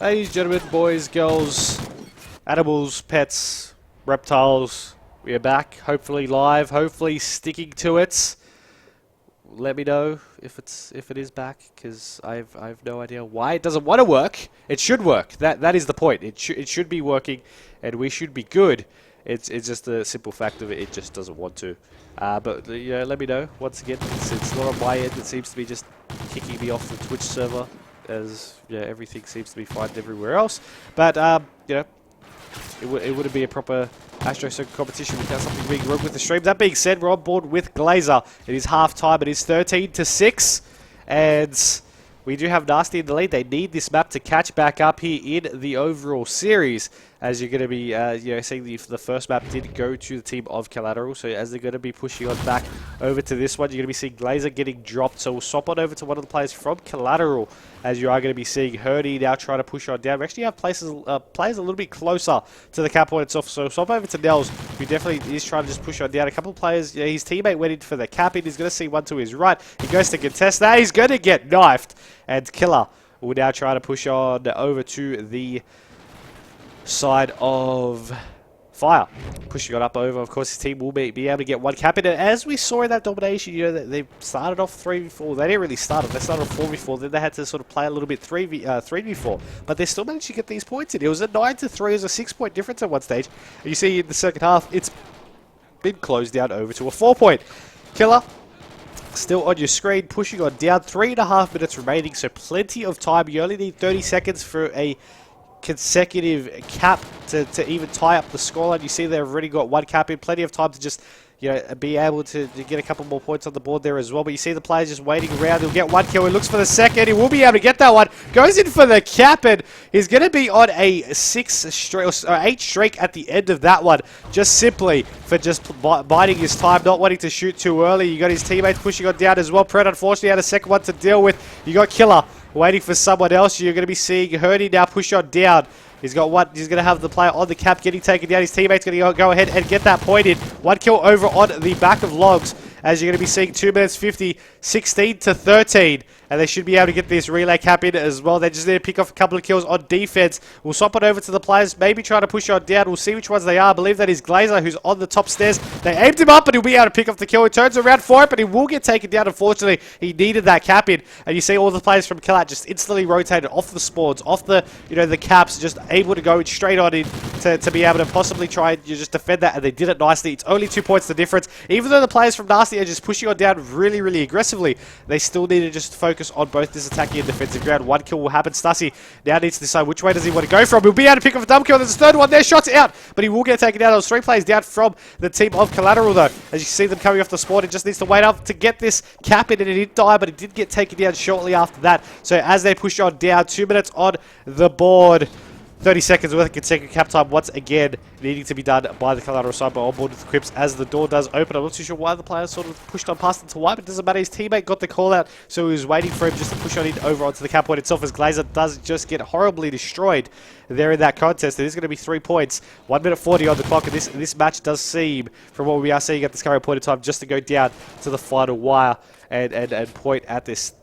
Ladies, gentlemen, boys, girls, animals, pets, reptiles, we are back. Hopefully live. Hopefully sticking to it. Let me know if it is back, because I've no idea why it doesn't want to work. It should work. That is the point. It should be working, and we should be good. It's just the simple fact of it just doesn't want to. But let me know once again. It's not on my end. It seems to be just kicking me off the Twitch server, as everything seems to be fine everywhere else. But it wouldn't be a proper ASTRO Circuit competition without something being wrong with the stream. That being said, we're on board with Glazer. It is half time. It is 13-6, and we do have Nasty in the lead. They need this map to catch back up here in the overall series, as you're going to be seeing the first map did go to the team of Collateral. So as they're going to be pushing on back over to this one, you're going to be seeing Glazer getting dropped. So we'll swap on over to one of the players from Collateral, as you are going to be seeing Hurdy now trying to push on down. We actually have players a little bit closer to the cap point itself. So swap over to Nels, who definitely is trying to just push on down. A couple of players, his teammate went in for the cap in. He's going to see one to his right. He goes to contest that. He's going to get knifed. And Killer will now try to push on over to the side of Fire. Pushing on up over. Of course, his team will be able to get one cap in. And as we saw in that domination, they started off 3v4. They didn't really start off. They started off 4v4. Then they had to sort of play a little bit 3v4. But they still managed to get these points in. It was a 9-3. It was a 6-point difference at one stage. And you see in the second half, it's been closed down over to a 4-point. Killer still on your screen, pushing on down. 3.5 minutes remaining, so plenty of time. You only need 30 seconds for a consecutive cap to even tie up the scoreline. You see they've already got one cap in. Plenty of time to just be able to get a couple more points on the board there as well. But you see the players just waiting around. He'll get one kill. He looks for the second. He will be able to get that one. Goes in for the cap, and he's going to be on a 8 streak at the end of that one. Just simply for just biding his time, not wanting to shoot too early. You got his teammates pushing on down as well. Pred unfortunately had a second one to deal with. You got Killer waiting for someone else. You're going to be seeing Hurdy now push on down. He's got one. He's going to have the player on the cap getting taken down. His teammate's going to go ahead and get that point in. One kill over on the back of Logs, as you're going to be seeing 2 minutes 50, 16-13. And they should be able to get this relay cap in as well. They just need to pick off a couple of kills on defense. We'll swap it over to the players, maybe try to push on down. We'll see which ones they are. I believe that is Glazer, who's on the top stairs. They aimed him up, but he'll be able to pick off the kill. He turns around for it, but he will get taken down. Unfortunately, he needed that cap in. And you see all the players from Collat just instantly rotated off the spawns, off the the caps, just able to go straight on in to be able to possibly try and just defend that. And they did it nicely. It's only 2 points the difference. Even though the players from Nasty are just pushing on down really, really aggressively, they still need to just focus on both this attacking and defensive ground. One kill will happen. Stassi now needs to decide which way does he want to go from. He'll be able to pick off a double kill. There's a third one there. Shots out, but he will get taken down. Those 3 players down from the team of Collateral, though. As you see them coming off the spawn, it just needs to wait up to get this cap in, and it didn't die, but it did get taken down shortly after that. So as they push on down, 2 minutes on the board. 30 seconds worth of consecutive cap time once again needing to be done by the Collateral side, but on board with the Crips as the door does open. I'm not too sure why the players sort of pushed on past into white, but it doesn't matter. His teammate got the call out, so he was waiting for him just to push on in over onto the cap point itself, as Glazer does just get horribly destroyed there in that contest. It is going to be 3 points, 1 minute 40 on the clock, and this match does seem, from what we are seeing at this current point in time, just to go down to the final wire and point at this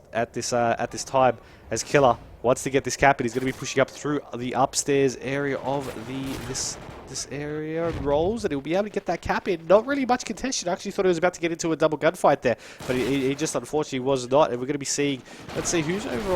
time, as Killer wants to get this cap in. He's going to be pushing up through the upstairs area of this area and rolls, and he'll be able to get that cap in. Not really much contention. I actually thought he was about to get into a double gunfight there, but he just unfortunately was not. And we're going to be seeing, let's see who's over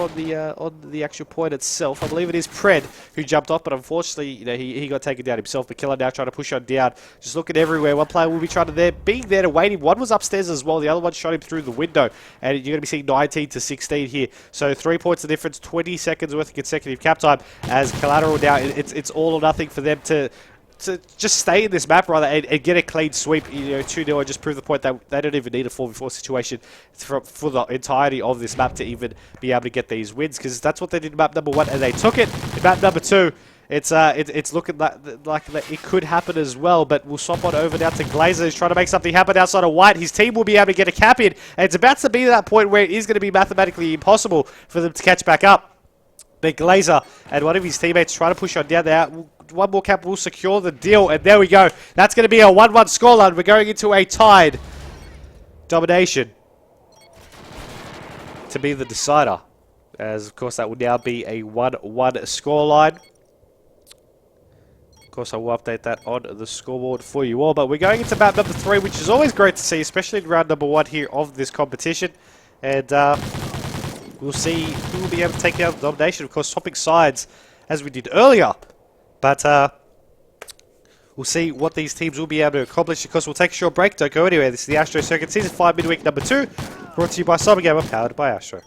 on the actual point itself. I believe it is Pred who jumped off, but unfortunately he got taken down himself. The Killer now trying to push on down, just looking everywhere. One player will be trying to being there to wait him. One was upstairs as well. The other one shot him through the window, and you're going to be seeing 19-16 here. So 3 points the difference, 20 seconds worth of consecutive cap time, as Collateral now it's all or nothing for them to just stay in this map rather and get a clean sweep. 2-0 and just prove the point that they don't even need a 4v4 situation for the entirety of this map to even be able to get these wins, because that's what they did in map number 1 and they took it. In map number 2, it's looking like it could happen as well, but we'll swap on over now to Glazer, who's trying to make something happen outside of white. His team will be able to get a cap in, and it's about to be that point where it is going to be mathematically impossible for them to catch back up. But Glazer and one of his teammates trying to push on down there. One more cap will secure the deal, and there we go. That's going to be a 1-1 scoreline. We're going into a tied domination to be the decider as of course that would now be a 1-1 scoreline. Of course, I will update that on the scoreboard for you all. But we're going into map number 3, which is always great to see, especially in round number 1 here of this competition. And we'll see who will be able to take out the domination. Of course, swapping sides as we did earlier. But we'll see what these teams will be able to accomplish. Of course, we'll take a short break. Don't go anywhere. This is the ASTRO Circuit Season 5 Midweek number 2, brought to you by CyberGamer, powered by ASTRO.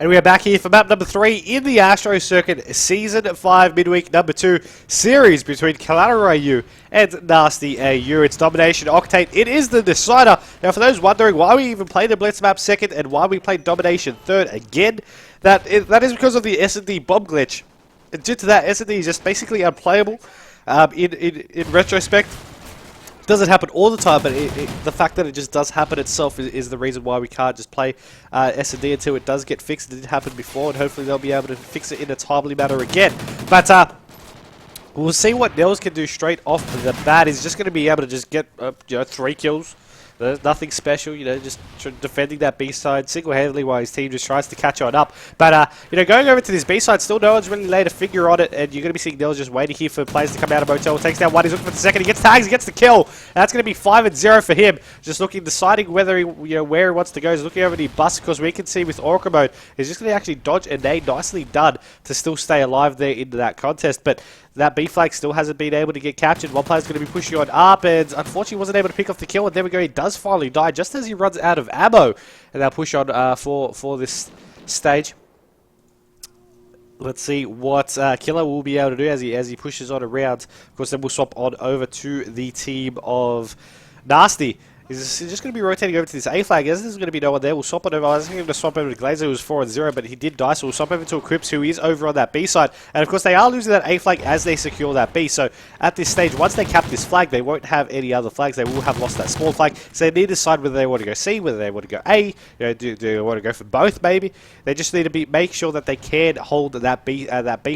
And we are back here for map number 3 in the ASTRO Circuit Season 5 Midweek number 2 series between Collateral AU and NastyAU. It's Domination Octane. It is the decider. Now, for those wondering why we even played the Blitz map second and why we played Domination third again, that is because of the S&D bomb glitch. And due to that, S&D is just basically unplayable. In retrospect, doesn't happen all the time, but the fact that it just does happen itself is the reason why we can't just play S&D until it does get fixed. It did happen before, and hopefully they'll be able to fix it in a timely manner again. But we'll see what Nels can do straight off the bat. He's just going to be able to just get 3 kills. There's nothing special, just defending that B-side single-handedly while his team just tries to catch on up. But, going over to this B-side, still no one's really laid a figure on it, and you're going to be seeing Nels just waiting here for players to come out of Motel. Takes down one, he's looking for the second, he gets tags, he gets the kill. And that's going to be 5-0 for him. Just deciding whether he, where he wants to go. He's looking over the bus, because we can see with Orca mode, he's just going to actually dodge a nade, nicely done, to still stay alive there into that contest. But that B flag still hasn't been able to get captured. One player's going to be pushing on up, and unfortunately wasn't able to pick off the kill. And there we go, he does finally die just as he runs out of ammo. And they'll push on for this stage. Let's see what Killer will be able to do as he pushes on around. Of course, then we'll swap on over to the team of Nasty. He's just going to be rotating over to this A flag. As there's going to be no one there, we'll swap it over. I was going to swap over to Glazer, who was 4-0, but he did die, so we'll swap over to Eclipse, who is over on that B side. And of course, they are losing that A flag as they secure that B. So at this stage, once they cap this flag, they won't have any other flags. They will have lost that small flag. So they need to decide whether they want to go C, whether they want to go A. Do they want to go for both? Maybe they just need to make sure that they can hold that B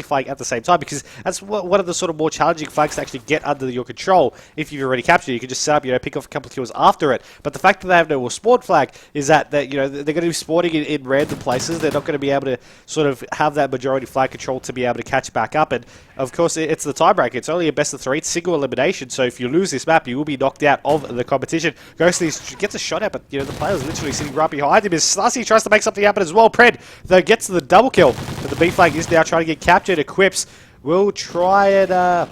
flag at the same time, because that's one of the sort of more challenging flags to actually get under your control. If you've already captured it, you can just set up, pick off a couple of kills after it. But the fact that they have no more spawn flag is that they're going to be spawning in random places. They're not going to be able to sort of have that majority flag control to be able to catch back up. And of course, it's the tiebreaker. It's only a best of 3. It's single elimination. So if you lose this map, you will be knocked out of the competition. Ghostly gets a shot at, but the player's literally sitting right behind him. As Slashy tries to make something happen as well. Pred, though, gets the double kill. But the B flag is now trying to get captured. Equips will try and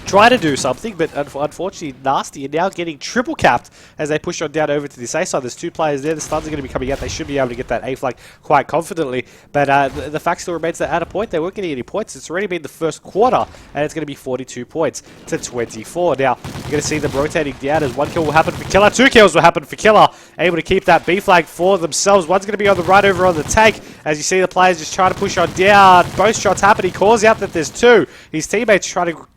try to do something, but unfortunately Nasty are now getting triple capped as they push on down over to this A side. There's 2 players there. The stuns are going to be coming out. They should be able to get that A flag quite confidently, but the fact still remains that at a point they weren't getting any points. It's already been the first quarter, and it's going to be 42 points to 24. Now you're going to see them rotating down as 1 kill will happen for Killer, 2 kills will happen for Killer, able to keep that B flag for themselves. One's going to be on the right over on the tank as you see the players just trying to push on down. Both shots happen. He calls out that there's 2. His teammates trying to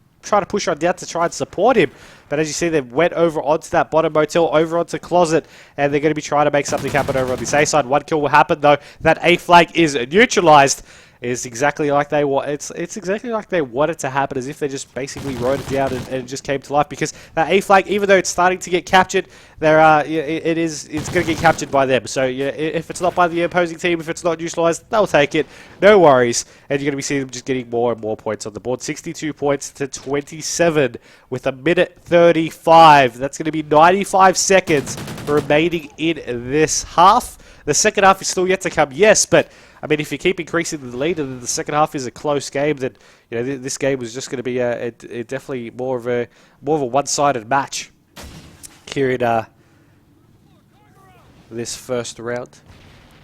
push on down to try and support him. But as you see, they went over onto that bottom motel, over onto Closet, and they're going to be trying to make something happen over on this A side. 1 kill will happen, though. That A flag is neutralized. It's exactly like they want. It's exactly like they want it to happen, as if they just basically wrote it down and it just came to life. Because that A flag, even though it's starting to get captured, it's going to get captured by them. So if it's not by the opposing team, if it's not neutralized, they'll take it. No worries. And you're going to be seeing them just getting more and more points on the board. 62 points to 27 with 1:35. That's going to be 95 seconds remaining in this half. The second half is still yet to come, yes, but I mean, if you keep increasing the lead and the second half is a close game, then this game was just going to be definitely more of a one-sided match here in this first round.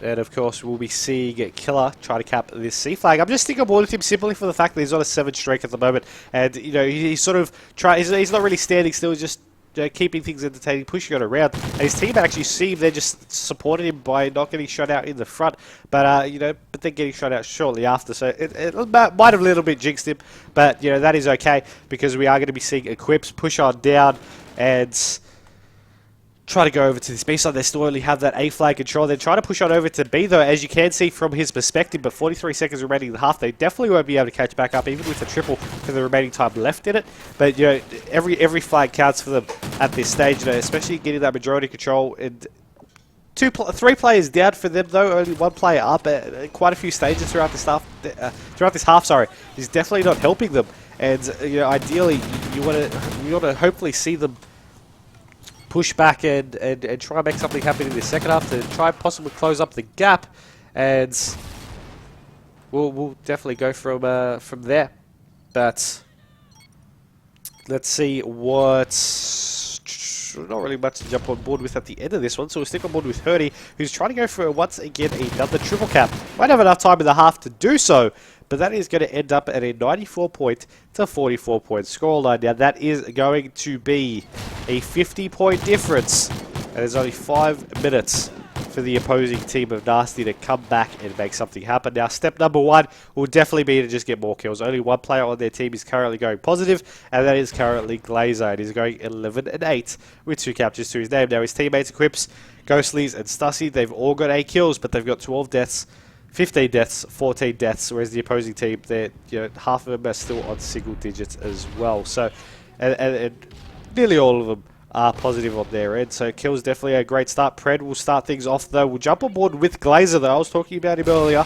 And of course, we'll be seeing Killer try to cap this C flag. I'm just sticking on board with him simply for the fact that he's on a 7 streak at the moment, and he's sort of he's not really standing still. He's just keeping things entertaining, pushing it around. And his team actually seem they're just supporting him by not getting shot out in the front, but but then getting shot out shortly after. So it might have a little bit jinxed him, but that is okay because we are going to be seeing Equips push on down and try to go over to this B side. They still only have that A flag control. They're trying to push on over to B, though, as you can see from his perspective, but 43 seconds remaining in the half. They definitely won't be able to catch back up, even with a triple for the remaining time left in it. But, every flag counts for them at this stage, especially getting that majority control. And 3 players down for them, though. Only 1 player up at quite a few stages throughout this half. Sorry, is definitely not helping them. And, ideally, you want to hopefully see them push back and try and make something happen in the second half to try and possibly close up the gap, and we'll definitely go from there. But let's see what's not really much to jump on board with at the end of this one, so we'll stick on board with Hurdy, who's trying to go for once again another triple cap. Might have enough time in the half to do so, but that is going to end up at a 94-point to 44-point scoreline. Now, that is going to be a 50-point difference, and there's only 5 minutes for the opposing team of Nasty to come back and make something happen. Now, step number 1 will definitely be to just get more kills. Only 1 player on their team is currently going positive, and that is currently Glazer. He's going 11-8 with 2 captures to his name. Now, his teammates, Equips, Ghostlies, and Stussy, they've all got 8 kills, but they've got 12 deaths, 15 deaths, 14 deaths, whereas the opposing team, they're half of them are still on single digits as well. So, and nearly all of them are positive on their end. So kills definitely a great start. Pred will start things off, though. We'll jump on board with Glazer, though. I was talking about him earlier,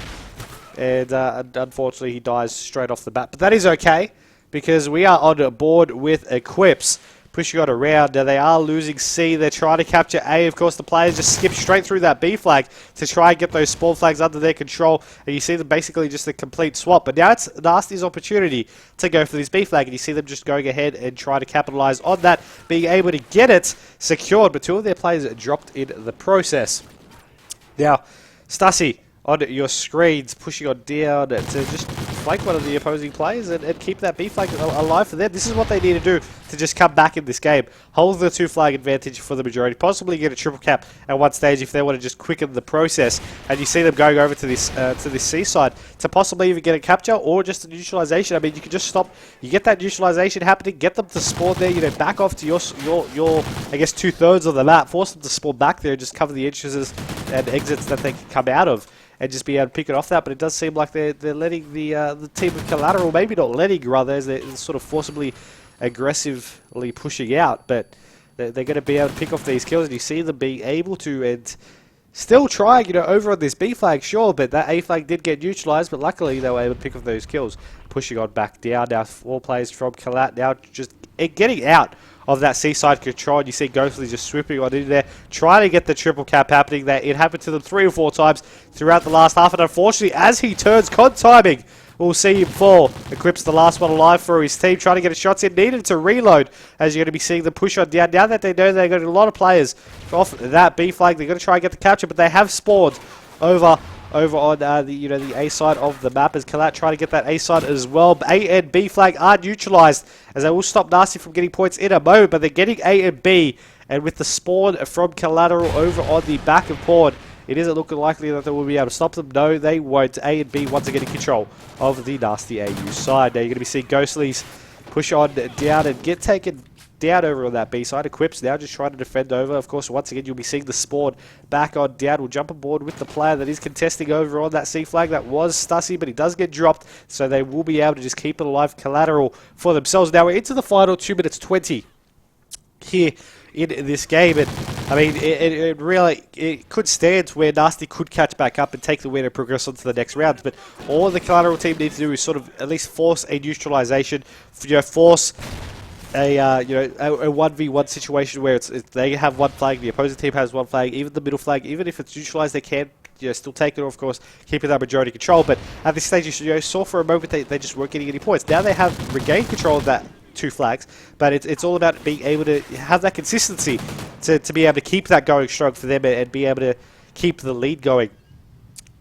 and unfortunately he dies straight off the bat. But that is okay, because we are on board with Equips, pushing on around. Now, they are losing C. They're trying to capture A. Of course, the players just skip straight through that B flag to try and get those spawn flags under their control. And you see them basically just a complete swap. But now it's Nasty's opportunity to go for this B flag. And you see them just going ahead and trying to capitalize on that, being able to get it secured. But 2 of their players dropped in the process. Now, Stussy on your screens, pushing on down to just flank one of the opposing players and keep that B flag alive for them. This is what they need to do to just come back in this game. Hold the 2 flag advantage for the majority, possibly get a triple cap at one stage if they want to just quicken the process. And you see them going over to this seaside to possibly even get a capture or just a neutralization. I mean, you can just stop, you get that neutralization happening, get them to spawn there, you know, back off to your I guess 2/3 of the map, force them to spawn back there and just cover the entrances and exits that they can come out of, and just be able to pick it off that. But it does seem like they're letting the team of Collateral, maybe not letting, rather, as they're sort of forcibly, aggressively pushing out. But they're going to be able to pick off these kills, and you see them being able to, and still trying, you know, over on this B flag, sure, but that A flag did get neutralized, but luckily they were able to pick off those kills. Pushing on back down, now 4 players from Collat, now just getting out of that seaside control, and you see Ghostly just swooping on in there, trying to get the triple cap happening there. It happened to them 3 or 4 times throughout the last half, and unfortunately, as he turns, COD timing, we'll see him fall. Eclipse the last one alive for his team, trying to get a shots in, needed to reload, as you're going to be seeing them push on down. Now that they know they've got a lot of players off that B flag, they're going to try and get the capture, but they have spawned over on the A side of the map, as Collat trying to get that A side as well. A and B flag are neutralized, as they will stop Nasty from getting points in a moment, but they're getting A and B, and with the spawn from Collateral over on the back of Pawn, it isn't looking likely that they will be able to stop them. No, they won't. A and B once again in control of the NastyAU side. Now you're going to be seeing Ghostly's push on down and get taken down over on that B side. Equips now just trying to defend over. Of course, once again, you'll be seeing the spawn back on down. We'll jump aboard with the player that is contesting over on that C flag. That was Stussy, but he does get dropped, so they will be able to just keep it alive. Collateral for themselves. Now we're into the final 2 minutes 20 here in this game, and I mean, it really could stand where Nasty could catch back up and take the win and progress on to the next round. But all the Collateral team needs to do is sort of at least force a neutralization, force a 1v1 situation where they have 1 flag, the opposing team has 1 flag, even the middle flag, even if it's neutralized, they can still take it, or of course keeping that majority control. But at this stage, you saw for a moment they just weren't getting any points. Now they have regained control of that 2 flags, but it's all about being able to have that consistency to be able to keep that going strong for them and be able to keep the lead going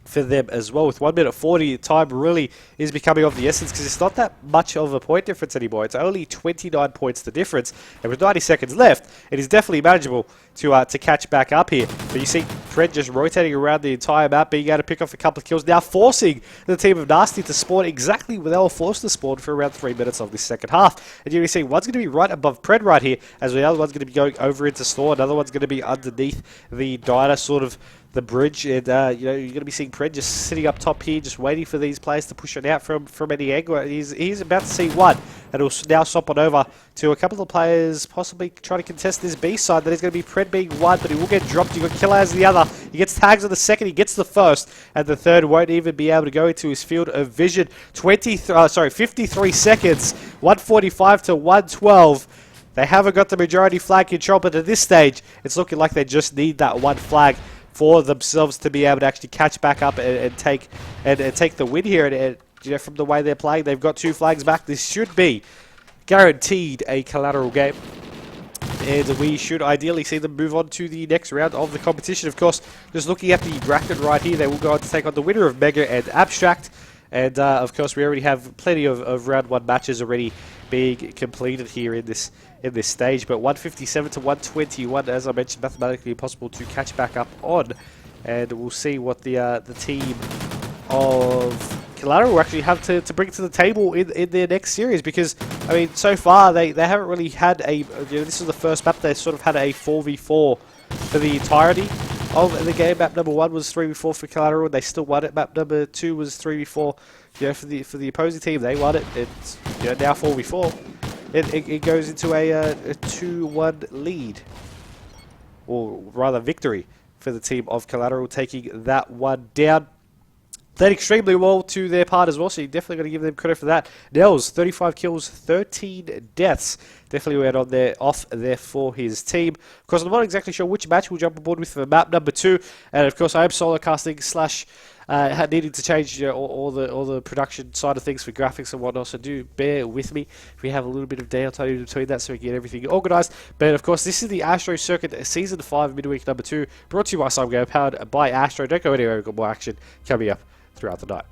for them as well. With 1 minute 40, time really is becoming of the essence, because it's not that much of a point difference anymore. It's only 29 points the difference, and with 90 seconds left, it is definitely manageable to catch back up here. But you see Pred just rotating around the entire map, being able to pick off a couple of kills, now forcing the team of Nasty to spawn exactly where they were forced to spawn for around 3 minutes of this second half. And you're going to see one's going to be right above Pred right here, as the other one's going to be going over into store, another one's going to be underneath the diner, sort of the bridge, and you're going to be seeing Pred just sitting up top here, just waiting for these players to push it out from any angle. He's about to see one, and he'll now swap on over to a couple of players, possibly trying to contest this B side. That is going to be Pred being one, but he will get dropped. You've got Killer as the other. He gets tags on the second, he gets the first, and the third won't even be able to go into his field of vision. 53 seconds, 145 to 112. They haven't got the majority flag control, but at this stage, it's looking like they just need that 1 flag for themselves to be able to actually catch back up and take the win here. And from the way they're playing, they've got 2 flags back. This should be guaranteed a Collateral game, and we should ideally see them move on to the next round of the competition. Of course, just looking at the bracket right here, they will go on to take on the winner of Mega and Abstract. And of course, we already have plenty of round 1 matches already being completed here in this stage. But 157 to 121, as I mentioned, mathematically impossible to catch back up on. And we'll see what the team of Collateral actually have to bring to the table in their next series. Because, I mean, so far they haven't really had a... this is the first map they sort of had a 4v4 for the entirety of the game. Map number 1 was 3v4 for Collateral, and they still won it. Map number 2 was 3v4, for the opposing team. They won it. It's now 4v4. It goes into a 2-1 lead, or rather victory, for the team of Collateral, taking that one down. Played extremely well to their part as well, so you're definitely got to give them credit for that. Nels, 35 kills, 13 deaths, definitely went on there, off there for his team. Of course, I'm not exactly sure which match we'll jump aboard with for map number 2, and of course I am solo casting slash needing to change all the production side of things for graphics and whatnot, so do bear with me if we have a little bit of downtime in between that so we can get everything organised. But of course, this is the ASTRO Circuit Season 5 Midweek number 2, brought to you by CyberGamer, powered by ASTRO. Don't go anywhere, we've got more action coming up throughout the night.